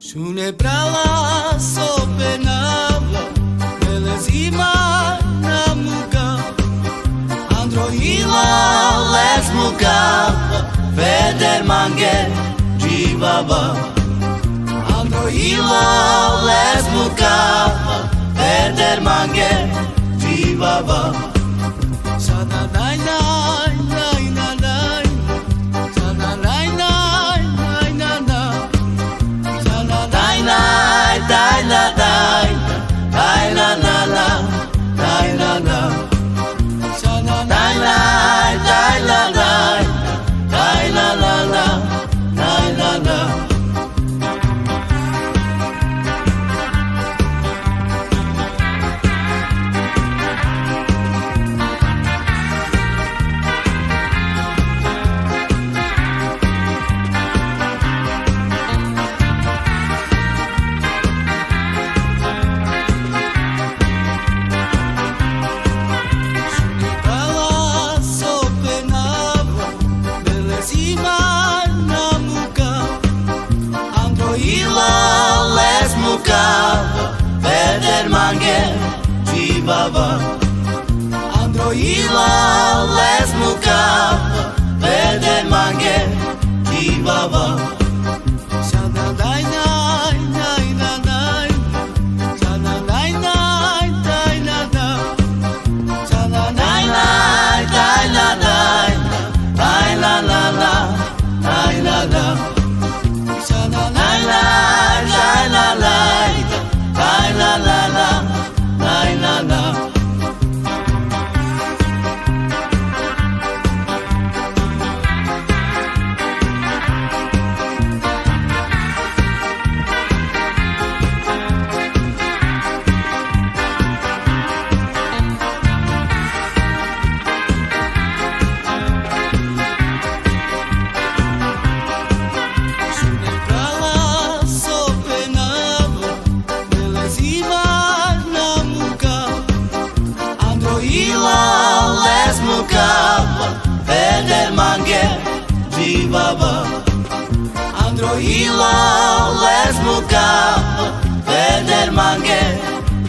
Shune prala sopenava Belezima namuka Androila lesmukava Veder mange dživava Androila lesmukava Veder mange dživava Sada daj daj daj daj daj Sada daj daj daj daj daj Sada daj daj daj daj daj Daj la la la Daj la la Sada daj daj daj la daj Daj la la la Daj la la Veder mange dživava Androila lesmukava Veder mange dživava Sada daj daj daj daj daj Sada daj daj daj daj daj Sada daj daj daj daj daj Daj la la la Daj la la Sada daj daj daj la la Daj la la la, daj la la Veder mange dživava Androila lesmukava Veder mange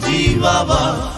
dživava